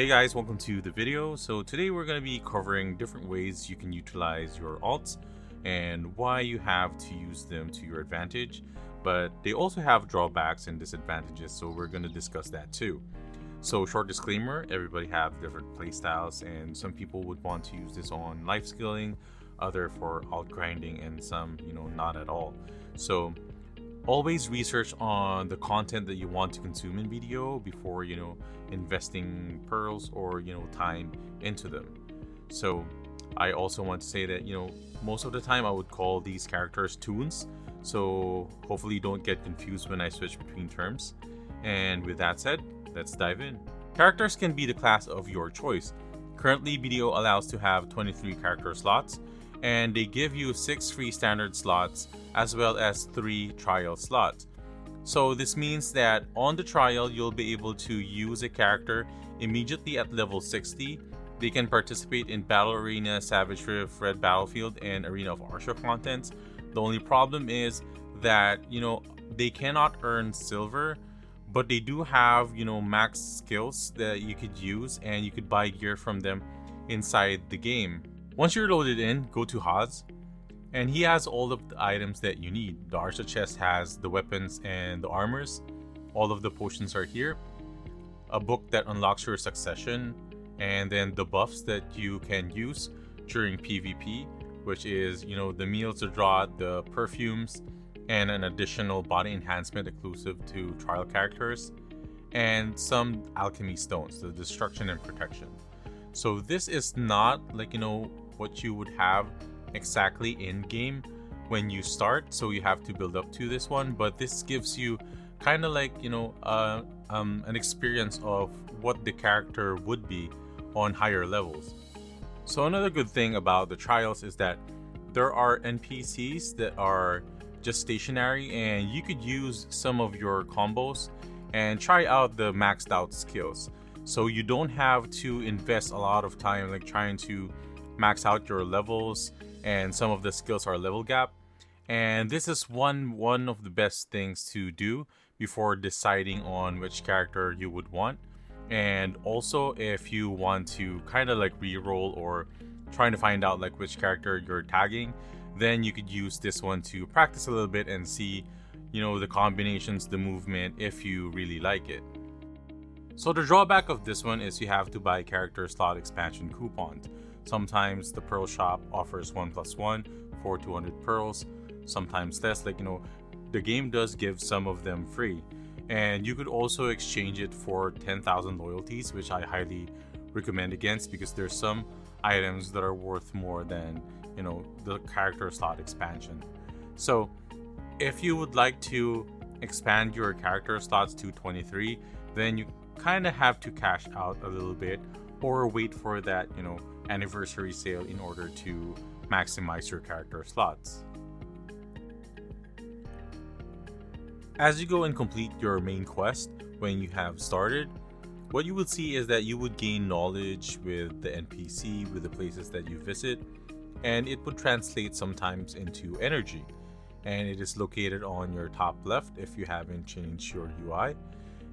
Hey guys, welcome to the video. So today we're going to be covering different ways you can utilize your alts and why you have to use them to your advantage, but they also have drawbacks and disadvantages, so we're going to discuss that too. So short disclaimer, everybody have different playstyles and some people would want to use this on life skilling, other for alt grinding, and some not at all. So always research on the content that you want to consume in BDO before investing pearls or time into them. So I also want to say that most of the time I would call these characters toons, so hopefully you don't get confused when I switch between terms. And with that said, let's dive in. Characters can be the class of your choice. Currently BDO allows to have 23 character slots, and they give you 6 free standard slots as well as 3 trial slots. So this means that on the trial you'll be able to use a character immediately at level 60. They can participate in Battle Arena, Savage Rift, Red Battlefield, and Arena of Arsha contents. The only problem is that they cannot earn silver, but they do have max skills that you could use, and you could buy gear from them inside the game. Once you're loaded in, go to Haas, and he has all of the items that you need. The Arsha chest has the weapons and the armors. All of the potions are here. A book that unlocks your succession, and then the buffs that you can use during PvP, which is the meals to draw, the perfumes, and an additional body enhancement exclusive to trial characters, and some alchemy stones, the destruction and protection. So this is not like what you would have exactly in game when you start, so you have to build up to this one, but this gives you kind of like an experience of what the character would be on higher levels. So another good thing about the trials is that there are NPCs that are just stationary, and you could use some of your combos and try out the maxed out skills. So you don't have to invest a lot of time like trying to max out your levels, and some of the skills are level gap. And this is one of the best things to do before deciding on which character you would want. And also if you want to kind of like re-roll or trying to find out like which character you're tagging, then you could use this one to practice a little bit and see the combinations, the movement, if you really like it. So the drawback of this one is you have to buy character slot expansion coupons. Sometimes the pearl shop offers 1+1 for 200 pearls, sometimes less. The game does give some of them free, and you could also exchange it for 10,000 loyalties, which I highly recommend against, because there's some items that are worth more than the character slot expansion. So if you would like to expand your character slots to 23, then you kind of have to cash out a little bit or wait for that anniversary sale in order to maximize your character slots. As you go and complete your main quest, when you have started, what you would see is that you would gain knowledge with the NPC, with the places that you visit, and it would translate sometimes into energy, and it is located on your top left if you haven't changed your UI.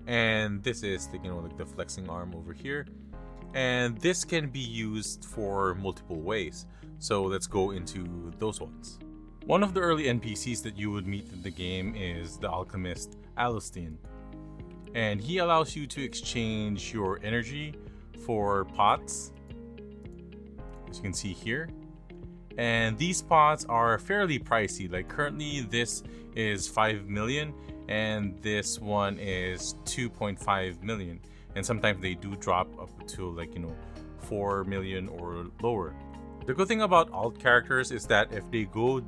And this is like the flexing arm over here, and this can be used for multiple ways. So let's go into those ones. One of the early NPCs that you would meet in the game is the alchemist Alistine, and he allows you to exchange your energy for pots, as you can see here. And these pots are fairly pricey. Like currently this is 5 million and this one is 2.5 million, and sometimes they do drop up to 4 million or lower. The good thing about alt characters is that if they go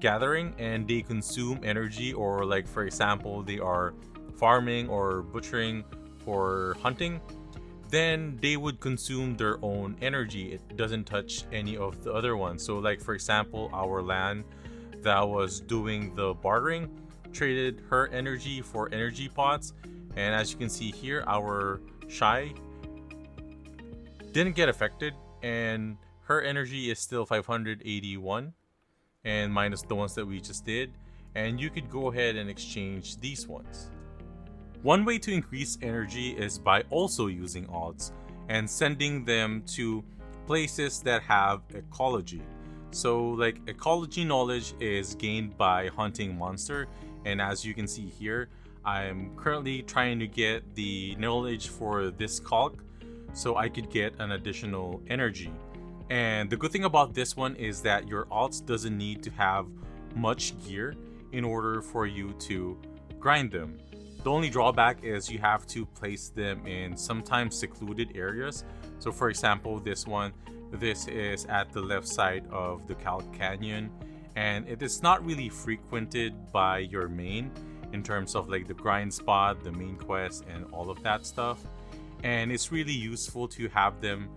gathering and they consume energy, or like for example they are farming or butchering for hunting, then they would consume their own energy. It doesn't touch any of the other ones. So like for example, our land that was doing the bartering traded her energy for energy pots, and as you can see here, our shy didn't get affected and her energy is still 581, and minus the ones that we just did. And you could go ahead and exchange these ones. One way to increase energy is by also using alts, and sending them to places that have ecology. So like ecology knowledge is gained by hunting monster, and as you can see here, I'm currently trying to get the knowledge for this calc so I could get an additional energy. And the good thing about this one is that your alts doesn't need to have much gear in order for you to grind them. The only drawback is you have to place them in sometimes secluded areas. So for example, this is at the left side of the Calc Canyon, and it is not really frequented by your main in terms of like the grind spot, the main quest, and all of that stuff. And it's really useful to have them,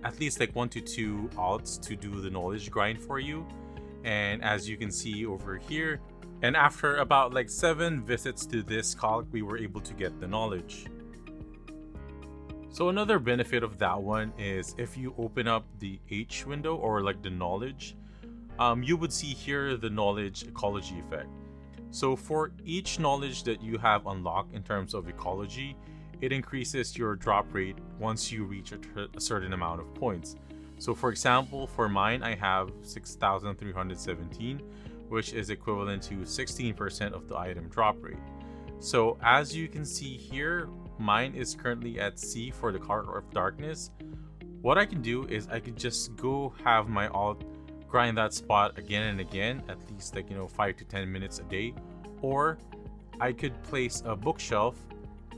at least like 1 to 2 alts to do the knowledge grind for you. And as you can see over here, and after about like 7 visits to this calc, we were able to get the knowledge. So another benefit of that one is if you open up the H window, or like the knowledge, you would see here the knowledge ecology effect. So for each knowledge that you have unlocked in terms of ecology, it increases your drop rate once you reach a certain amount of points. So for example, for mine, I have 6,317, which is equivalent to 16% of the item drop rate. So as you can see here, mine is currently at C for the Color of Darkness. What I can do is I could just go have my alt grind that spot again and again, at least like 5 to 10 minutes a day, or I could place a bookshelf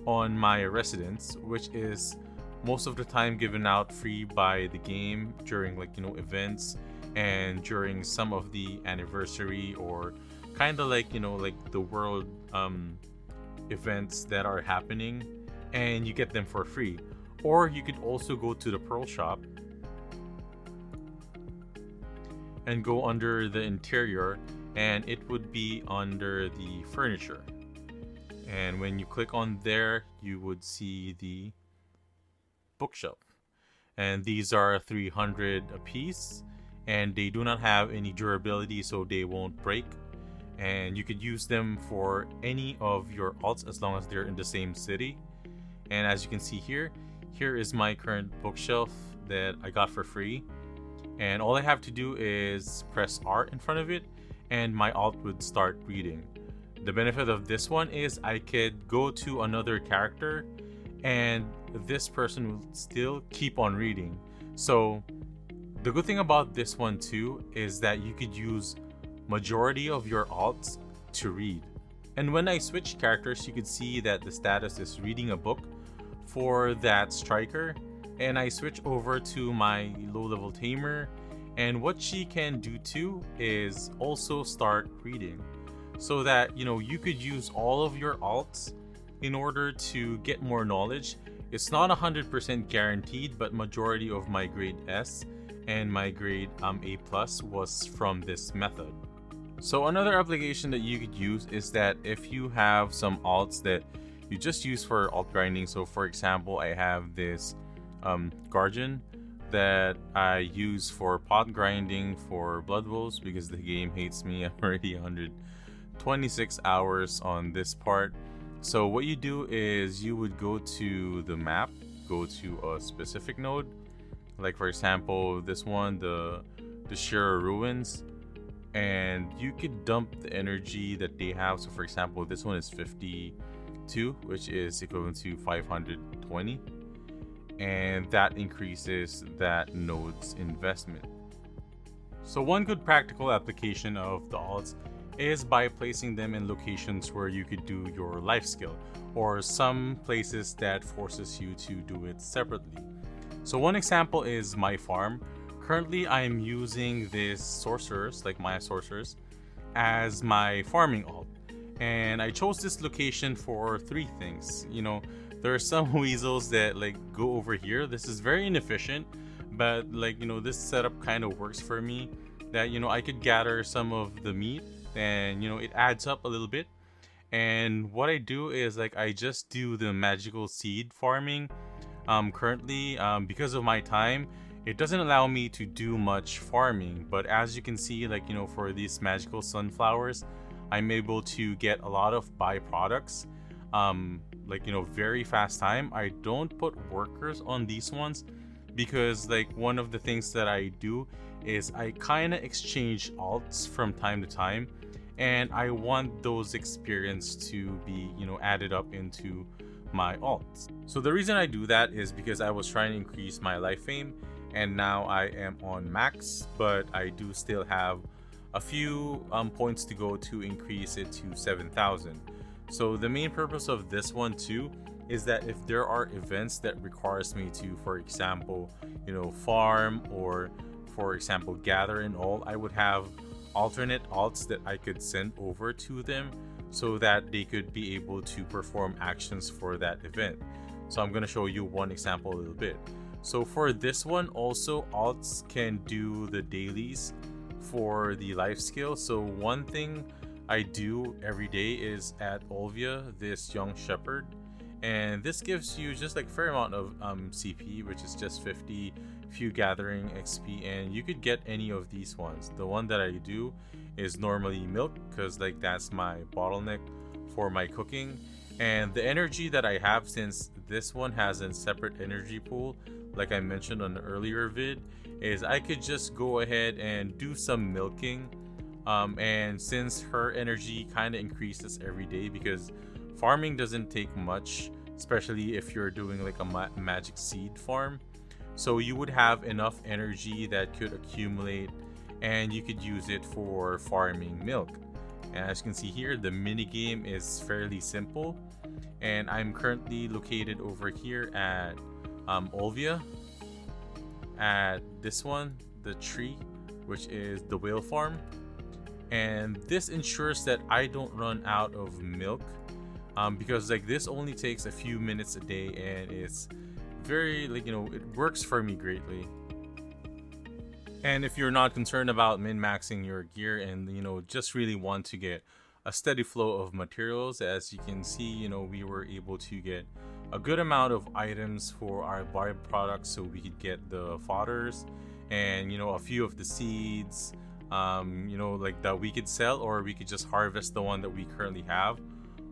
on my residence, which is most of the time given out free by the game during like events and during some of the anniversary, or kind of like like the world events that are happening, and you get them for free. Or you could also go to the Pearl shop and go under the interior, and it would be under the furniture. And when you click on there, you would see the bookshelf. And these are 300 a piece, and they do not have any durability, so they won't break. And you could use them for any of your alts as long as they're in the same city. And as you can see here is my current bookshelf that I got for free. And all I have to do is press R in front of it, and my alt would start reading. The benefit of this one is I could go to another character and this person will still keep on reading. So the good thing about this one too is that you could use majority of your alts to read. And when I switch characters, you could see that the status is reading a book for that striker, and I switch over to my low level tamer, and what she can do too is also start reading, so that you could use all of your alts in order to get more knowledge. It's not 100% guaranteed, but majority of my grade S and my grade A plus was from this method. So another application that you could use is that if you have some alts that you just use for alt grinding. So for example, I have this Guardian that I use for pot grinding for Blood Wolves because the game hates me. I'm already 126 hours on this part. So what you do is you would go to the map, go to a specific node, like for example this one, the Shira Ruins, and you could dump the energy that they have. So for example, this one is 52, which is equivalent to 520, and that increases that node's investment. So one good practical application of the alts is by placing them in locations where you could do your life skill, or some places that forces you to do it separately. So one example is my farm. Currently I'm using this sorcerers, like Maya sorcerers, as my farming alt, and I chose this location for 3 things. There are some weasels that like go over here. This is very inefficient, but like this setup kind of works for me, that I could gather some of the meat, and it adds up a little bit. And what I do is like I just do the magical seed farming. Currently, because of my time, it doesn't allow me to do much farming, but as you can see, like for these magical sunflowers, I'm able to get a lot of byproducts like, you know, very fast time. I don't put workers on these ones because like one of the things that I do is I kind of exchange alts from time to time, and I want those experience to be, you know, added up into my alts. So the reason I do that is because I was trying to increase my life fame, and now I am on max, but I do still have a few points to go to increase it to 7,000. So the main purpose of this one too is that if there are events that requires me to, for example, you know, farm, or for example gather and all, I would have alternate alts that I could send over to them so that they could be able to perform actions for that event. So I'm going to show you one example a little bit. So for this one also, alts can do the dailies for the life skill. So one thing I do every day is at Olvia, this young shepherd, and this gives you just like fair amount of CP, which is just 50, few gathering XP, and you could get any of these ones. The one that I do is normally milk, because like that's my bottleneck for my cooking. And the energy that I have, since this one has a separate energy pool, like I mentioned on the earlier vid, is I could just go ahead and do some milking. And since her energy kind of increases every day, because farming doesn't take much, especially if you're doing like a magic seed farm, so you would have enough energy that could accumulate and you could use it for farming milk. And as you can see here, the mini game is fairly simple, and I'm currently located over here at Olvia, at this one, the tree, which is the whale farm. And this ensures that I don't run out of milk, because like this only takes a few minutes a day, and it's very, like, you know, it works for me greatly. And if you're not concerned about min-maxing your gear and, you know, just really want to get a steady flow of materials, as you can see, you know, we were able to get a good amount of items for our byproducts, so we could get the fodders and, you know, a few of the seeds, you know, like that we could sell, or we could just harvest the one that we currently have,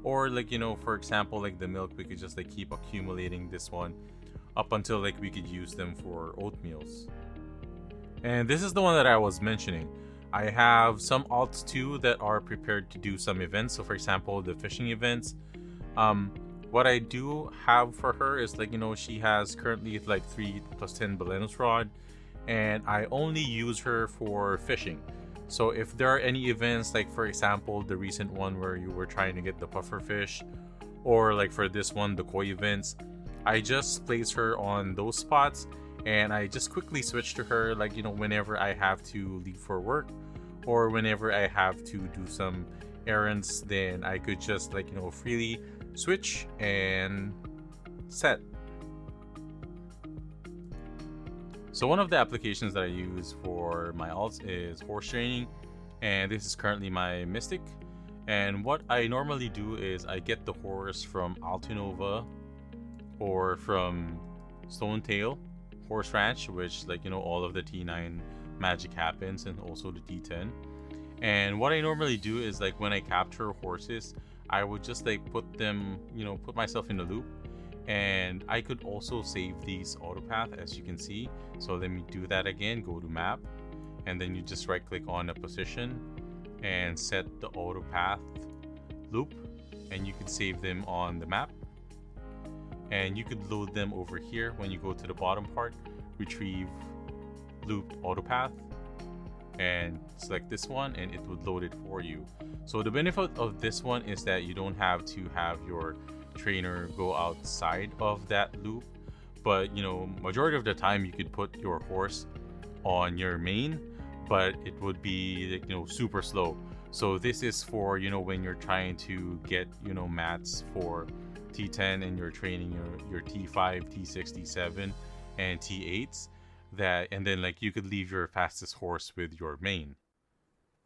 or like, you know, for example, like the milk, we could just like keep accumulating this one up until like we could use them for oatmeals. And this is the one that I was mentioning. I have some alts too that are prepared to do some events. So for example, the fishing events. What I do have for her is, like, you know, she has currently like 3+10 Balenos rod, and I only use her for fishing. So if there are any events, like for example the recent one where you were trying to get the puffer fish, or like for this one, the koi events, I just place her on those spots, and I just quickly switch to her, like, you know, whenever I have to leave for work, or whenever I have to do some errands, then I could just, like, you know, freely switch and set. So one of the applications that I use for my alts is horse training, and this is currently my mystic. And what I normally do is I get the horse from Altinova or from Stonetail Horse Ranch, which, like, you know, all of the T9 magic happens, and also the T10. And what I normally do is, like, when I capture horses, I would just like put them, you know, put myself in the loop, and I could also save these autopath, as you can see. So let me do that again. Go to map, and then you just right click on a position and set the autopath loop, and you could save them on the map, and you could load them over here. When you go to the bottom part, retrieve looped autopath, and select this one, and it would load it for you. So the benefit of this one is that you don't have to have your trainer go outside of that loop, but, you know, majority of the time you could put your horse on your main, but it would be, you know, super slow. So this is for, you know, when you're trying to get, you know, mats for T10 and you're training your T5, T6, T7 and T8s, that, and then like you could leave your fastest horse with your main.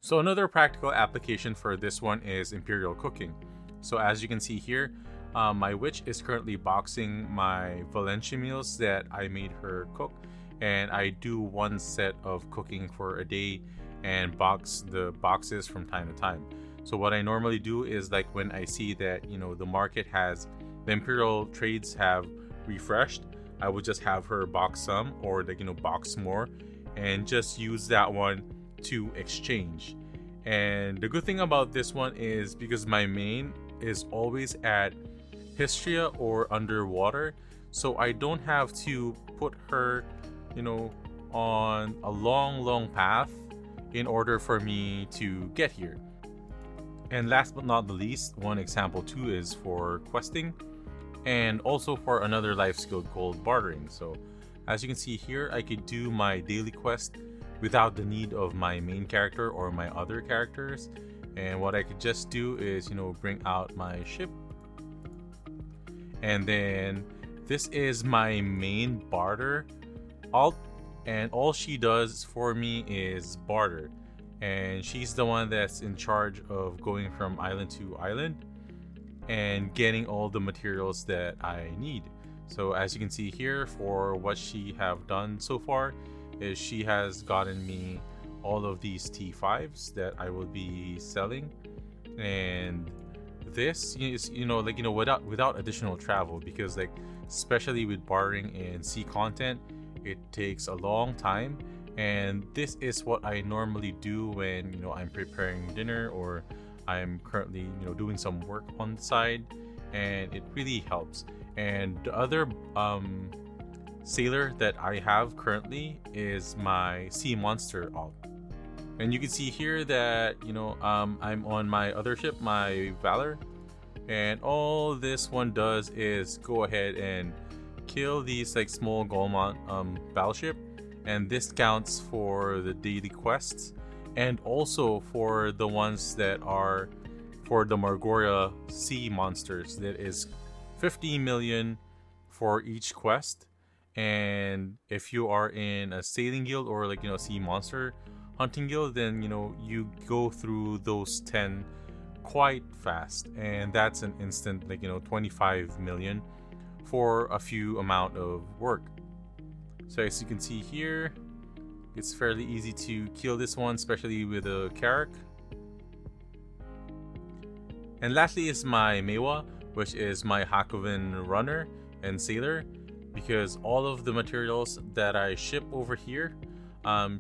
So another practical application for this one is Imperial cooking. So as you can see here, my witch is currently boxing my Valencia meals that I made her cook, and I do one set of cooking for a day and box the boxes from time to time. So what I normally do is, like, when I see that, you know, the market has the Imperial trades have refreshed, I would just have her box some, or like, box more, and just use that one to exchange. And the good thing about this one is because my main is always at Histria or underwater, so I don't have to put her, on a long path in order for me to get here. And last but not the least, one example too is for questing, and also for another life skill called bartering. So as you can see here, I could do my daily quest without the need of my main character or my other characters. And what I could just do is, bring out my ship. And then this is my main barter alt, and all she does for me is barter. And she's the one that's in charge of going from island to island and getting all the materials that I need. So as you can see here, for what she have done so far is she has gotten me all of these T5s that I will be selling. And this is, without additional travel, because like especially with bartering and sea content, it takes a long time. And this is what I normally do when I'm preparing dinner, or I'm currently doing some work on the side, and it really helps. And the other sailor that I have currently is my sea monster alt. And you can see here that I'm on my other ship, my Valor, and all this one does is go ahead and kill these like small Golmont battleship. And this counts for the daily quests, and also for the ones that are for the Margoria sea monsters. That is 50 million for each quest. And if you are in a sailing guild or like sea monster hunting guild, then you go through those 10 quite fast, and that's an instant 25 million for a few amount of work. So as you can see here, it's fairly easy to kill this one, especially with a Carrack. And lastly is my Mewa, which is my Hakoven runner and sailor, because all of the materials that I ship over here,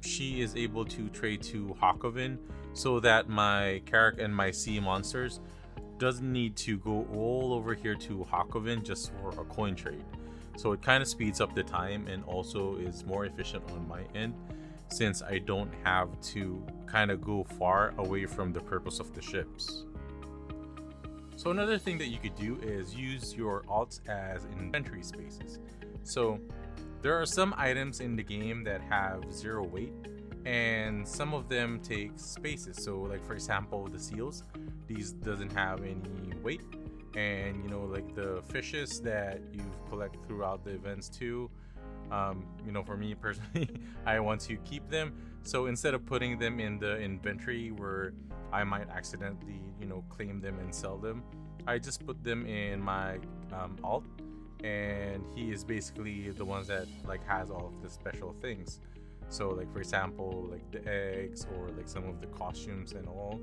she is able to trade to Hakoven, so that my Carrack and my sea monsters doesn't need to go all over here to Hakoven just for a coin trade. So it kind of speeds up the time, and also is more efficient on my end, since I don't have to kind of go far away from the purpose of the ships. So another thing that you could do is use your alts as inventory spaces. So there are some items in the game that have 0 weight, and some of them take spaces. So like for example, the seals, these doesn't have any weight. And like the fishes that you collect throughout the events too, for me personally, I want to keep them. So instead of putting them in the inventory where I might accidentally claim them and sell them, I just put them in my alt, and he is basically the ones that like has all of the special things. So like for example, like the eggs, or like some of the costumes and all.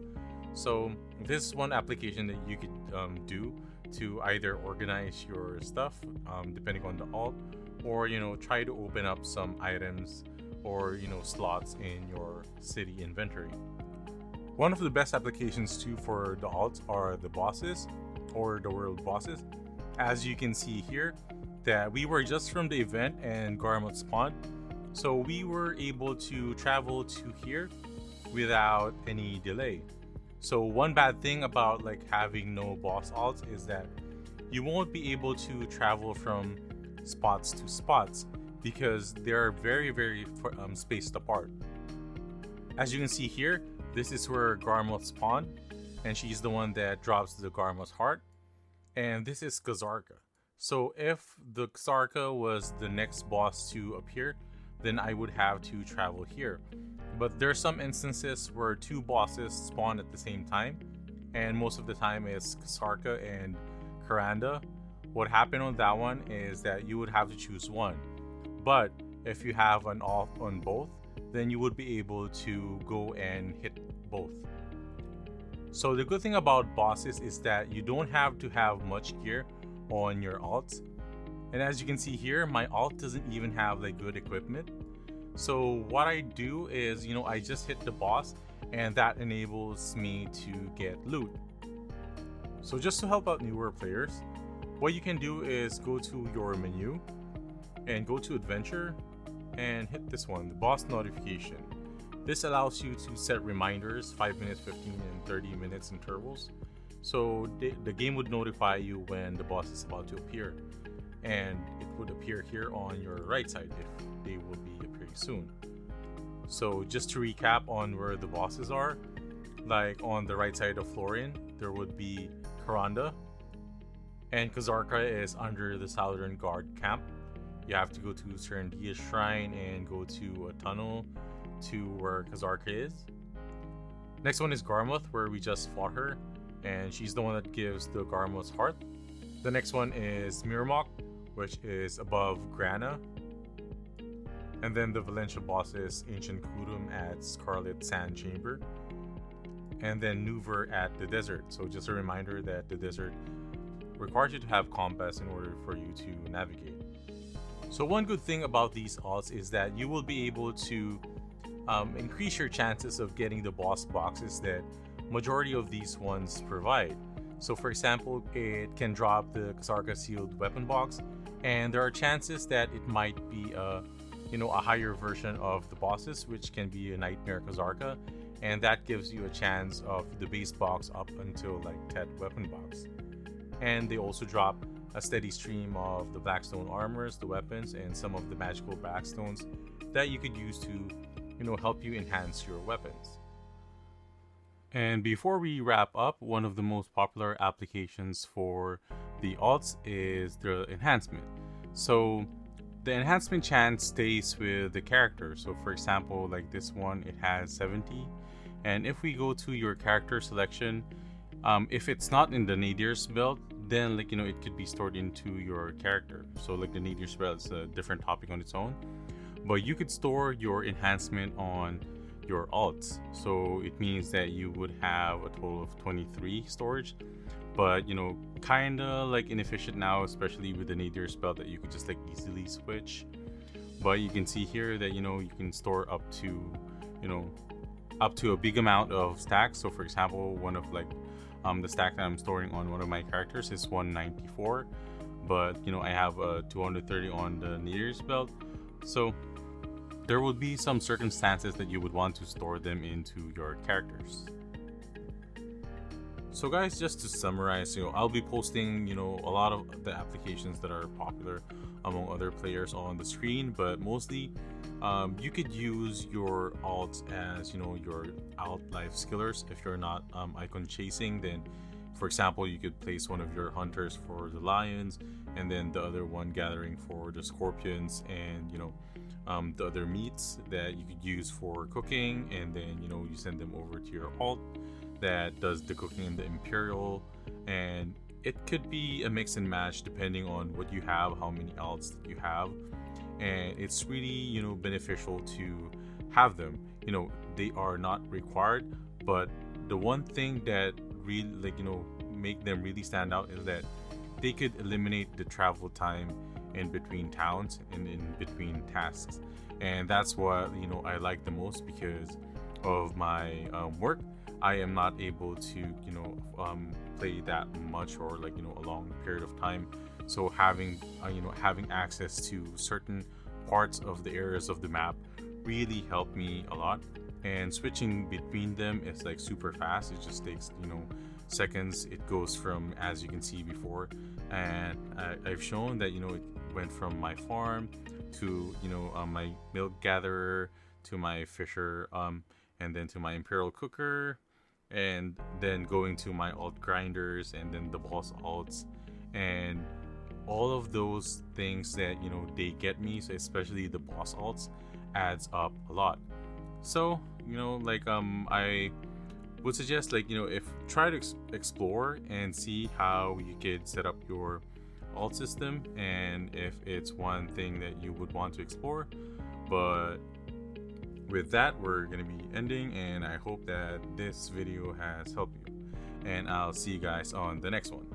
So this is one application that you could do to either organize your stuff depending on the alt, or try to open up some items or slots in your city inventory. One of the best applications too for the alts are the bosses, or the world bosses. As you can see here, that we were just from the event and Garmot spawned, so we were able to travel to here without any delay. So one bad thing about like having no boss alts is that you won't be able to travel from spots to spots, because they are very spaced apart. As you can see here, this is where Garmoth spawned, and she's the one that drops the Garmoth heart. And this is Kazarka. So if the Kazarka was the next boss to appear, then I would have to travel here. But there are some instances where 2 bosses spawn at the same time, and most of the time it's Kazarka and Karanda. What happened on that one is that you would have to choose one. But if you have an off on both, then you would be able to go and hit both. So the good thing about bosses is that you don't have to have much gear on your alt. And as you can see here, my alt doesn't even have like good equipment. So what I do is, I just hit the boss, and that enables me to get loot. So just to help out newer players, what you can do is go to your menu and go to adventure and hit this one, the boss notification. This allows you to set reminders, 5 minutes, 15 and 30 minutes intervals. So the game would notify you when the boss is about to appear, and it would appear here on your right side if they will be appearing soon. So just to recap on where the bosses are, like on the right side of Florian, there would be Karanda, and Kazarka is under the Southern Guard camp. You have to go to Serendia's Shrine and go to a tunnel to where Kazarka is. Next one is Garmuth, where we just fought her, and she's the one that gives the Garmuth's heart. The next one is Mirmok, which is above Grana. And then the Valencia boss is Ancient Kudum at Scarlet Sand Chamber. And then Nuver at the desert. So just a reminder that the desert requires you to have compass in order for you to navigate. So one good thing about these alts is that you will be able to increase your chances of getting the boss boxes that majority of these ones provide. So for example, it can drop the Kazarka sealed weapon box, and there are chances that it might be a higher version of the bosses, which can be a Nightmare Kazarka, and that gives you a chance of the base box up until like Tet weapon box. And they also drop a steady stream of the Blackstone armors, the weapons, and some of the magical backstones that you could use to help you enhance your weapons. And before we wrap up, one of the most popular applications for the alts is the enhancement. So the enhancement chance stays with the character. So for example, like this one, it has 70. And if we go to your character selection, if it's not in the Nadir's belt, then it could be stored into your character. So like the Nadir's belt is a different topic on its own. But you could store your enhancement on your alts. So it means that you would have a total of 23 storage. But kinda like inefficient now, especially with the Nadir spell that you could just like easily switch. But you can see here that you can store up to a big amount of stacks. So for example, one of the stack that I'm storing on one of my characters is 194, but I have a 230 on the Nadir's belt. So there would be some circumstances that you would want to store them into your characters. So guys, just to summarize, I'll be posting, a lot of the applications that are popular among other players on the screen, but mostly you could use your alts as, your alt life skillers. If you're not icon chasing, then for example, you could place one of your hunters for the lions, and then the other one gathering for the scorpions, and the other meats that you could use for cooking, and then you send them over to your alt that does the cooking in the Imperial. And it could be a mix and match depending on what you have, how many alts that you have, and it's really beneficial to have them. They are not required, but the one thing that really make them really stand out is that they could eliminate the travel time in between towns and in between tasks, and that's what I like the most. Because of my work, I am not able to play that much, or a long period of time. So having access to certain parts of the areas of the map really helped me a lot, and switching between them is super fast. It just takes seconds. It goes from, as you can see before, and I've shown that it went from my farm to my milk gatherer to my fisher, and then to my Imperial cooker, and then going to my alt grinders, and then the boss alts, and all of those things that they get me. So especially the boss alts adds up a lot. So I would suggest if try to explore and see how you could set up your alt system, and if it's one thing that you would want to explore. But with that, we're going to be ending, and I hope that this video has helped you, and I'll see you guys on the next one.